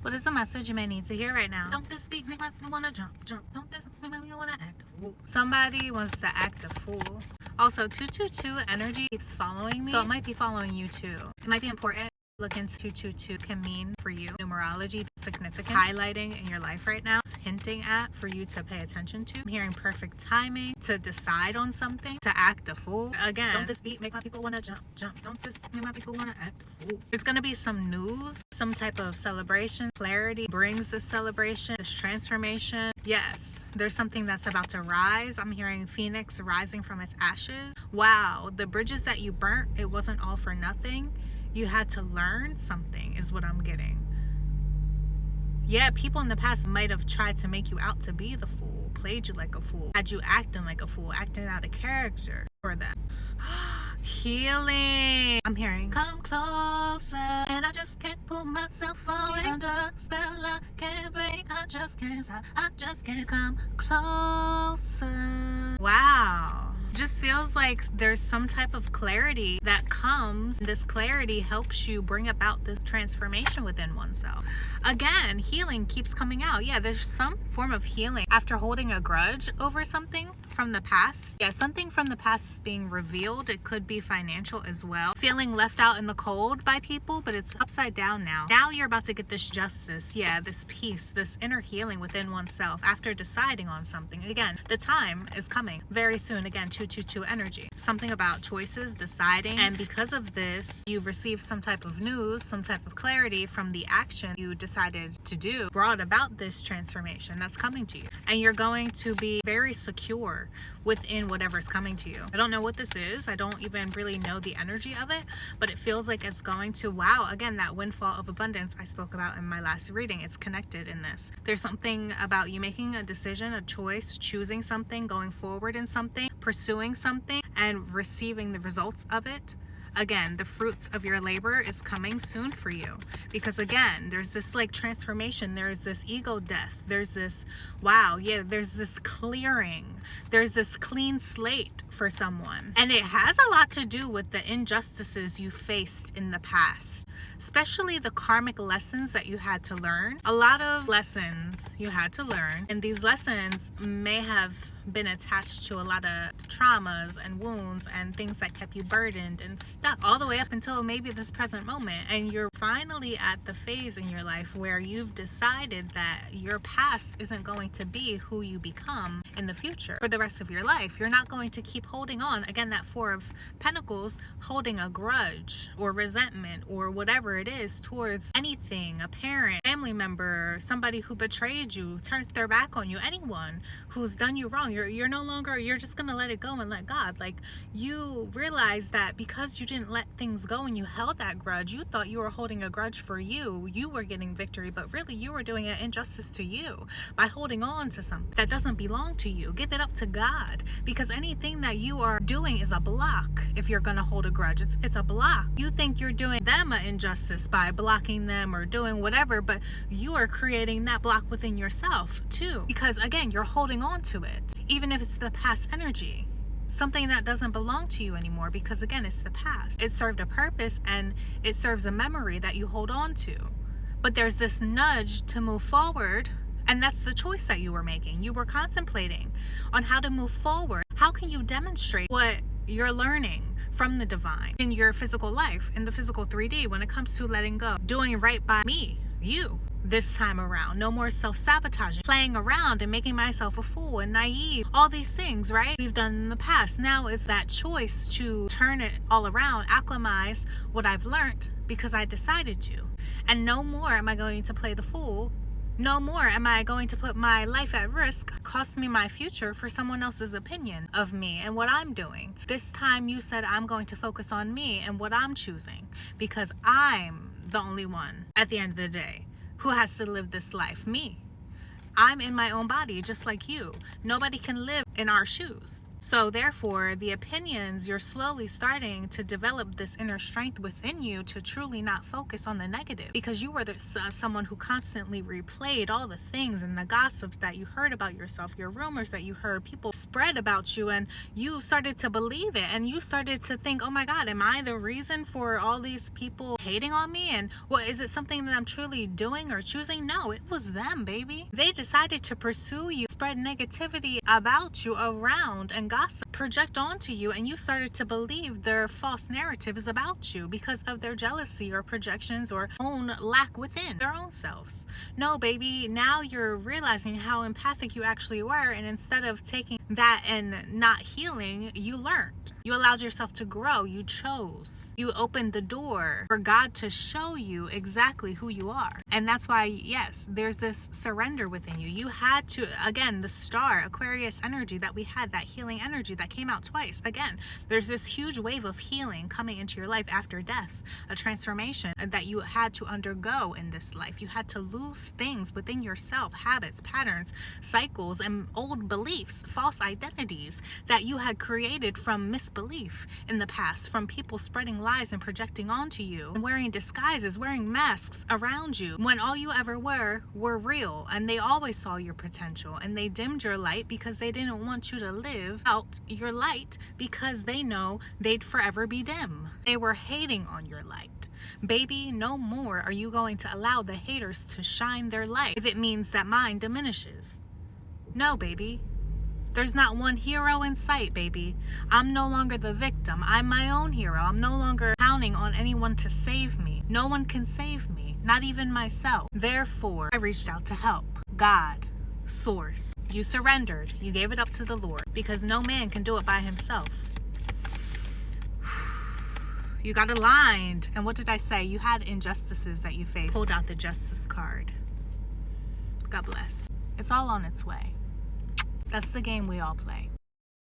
What is the message you may need to hear right now? Don't this beat make me wanna jump, jump. Don't this make me wanna act a fool. Somebody wants to act a fool. Also, 222 energy keeps following me, so it might be following you too. It might be important. Look into 222 can mean for you. Numerology, significant, highlighting in your life right now, hinting at for you to pay attention to. I'm hearing perfect timing to decide on something, to act a fool. Again, don't this beat make my people wanna jump, jump. Don't this make my people wanna act a fool. There's gonna be some news, some type of celebration. Clarity brings this celebration, this transformation. Yes. There's something that's about to rise. I'm hearing Phoenix rising from its ashes. Wow, the bridges that you burnt, it wasn't all for nothing. You had to learn something is what I'm getting. Yeah, people in the past might have tried to make you out to be the fool, played you like a fool, had you acting like a fool, acting out of character for them. Healing. I'm hearing come closer, and I just can't pull myself away under a spell I can't break. I just can't come closer. Wow. Just feels like there's some type of clarity that comes. This clarity helps you bring about this transformation within oneself. Again, healing keeps coming out. Yeah, there's some form of healing after holding a grudge over something from the past. Yeah, something from the past is being revealed. It could be financial as well. Feeling left out in the cold by people, but it's upside down now. Now you're about to get this justice. Yeah, this peace, this inner healing within oneself after deciding on something. Again, the time is coming very soon. Again, 222 energy. Something about choices, deciding, and because of this, you've received some type of news, some type of clarity from the action you decided to do, brought about this transformation that's coming to you. And you're going to be very secure within whatever's coming to you. I don't know what this is. I don't even really know the energy of it, but it feels like it's going to, wow, again, that windfall of abundance I spoke about in my last reading. It's connected in this. There's something about you making a decision, a choice, choosing something, going forward in something, pursuing something, and receiving the results of it. Again, the fruits of your labor is coming soon for you, because again, there's this like transformation, there's this ego death, there's this, wow, yeah, there's this clearing, there's this clean slate for someone, and it has a lot to do with the injustices you faced in the past, especially the karmic lessons that you had to learn. A lot of lessons you had to learn, and these lessons may have been attached to a lot of traumas and wounds and things that kept you burdened and stuck all the way up until maybe this present moment, and you're finally at the phase in your life where you've decided that your past isn't going to be who you become in the future for the rest of your life. You're not going to keep holding on, again, that Four of Pentacles, holding a grudge or resentment or whatever it is towards anything, a parent, family member, somebody who betrayed you, turned their back on you, anyone who's done you wrong. You're no longer, you're just gonna let it go and let God. Like, you realize that because you didn't let things go and you held that grudge, you thought you were holding a grudge for you were getting victory, but really you were doing an injustice to you by holding on to something that doesn't belong to you. Give it up to God, because anything that you are doing is a block. If you're gonna hold a grudge, it's a block. You think you're doing them an injustice by blocking them or doing whatever, but you are creating that block within yourself too, because again, you're holding on to it, even if it's the past energy, something that doesn't belong to you anymore, because again, it's the past. It served a purpose and it serves a memory that you hold on to, but there's this nudge to move forward, and that's the choice that you were making. You were contemplating on how to move forward. How can you demonstrate what you're learning from the divine in your physical life, in the physical 3D, when it comes to letting go, doing right by me, you, this time around? No more self-sabotaging, playing around and making myself a fool and naive, all these things, right, we've done in the past. Now it's that choice to turn it all around, acclimatize what I've learned because I decided to, and no more am I going to play the fool. No more am I going to put my life at risk, cost me my future for someone else's opinion of me and what I'm doing. This time you said I'm going to focus on me and what I'm choosing, because I'm the only one at the end of the day who has to live this life, me. I'm in my own body just like you. Nobody can live in our shoes. So therefore, the opinions, you're slowly starting to develop this inner strength within you to truly not focus on the negative, because you were someone who constantly replayed all the things and the gossip that you heard about yourself, your rumors that you heard, people spread about you, and you started to believe it, and you started to think, oh my God, am I the reason for all these people hating on me? And what is it, something that I'm truly doing or choosing? No, it was them, baby. They decided to pursue you, spread negativity about you around, and gossip, project onto you, and you started to believe their false narratives about you because of their jealousy or projections or own lack within their own selves. No, baby, now you're realizing how empathic you actually were, and instead of taking that and not healing, you learned. You allowed yourself to grow. You chose. You opened the door for God to show you exactly who you are. And that's why, yes, there's this surrender within you. You had to, again, the star, Aquarius energy that we had, that healing energy that came out twice. Again, there's this huge wave of healing coming into your life after death, a transformation that you had to undergo in this life. You had to lose things within yourself, habits, patterns, cycles, and old beliefs, false identities that you had created from misbelief in the past, from people spreading lies and projecting onto you, and wearing disguises, wearing masks around you, when all you ever were real, and they always saw your potential, and they dimmed your light because they didn't want you to live out your light because they know they'd forever be dim. They were hating on your light. Baby, no more are you going to allow the haters to shine their light if it means that mine diminishes. No, baby. There's not one hero in sight, baby. I'm no longer the victim. I'm my own hero. I'm no longer counting on anyone to save me. No one can save me, not even myself. Therefore, I reached out to help. God, source. You surrendered. You gave it up to the Lord because no man can do it by himself. You got aligned. And what did I say? You had injustices that you faced. Pulled out the justice card. God bless. It's all on its way. That's the game we all play.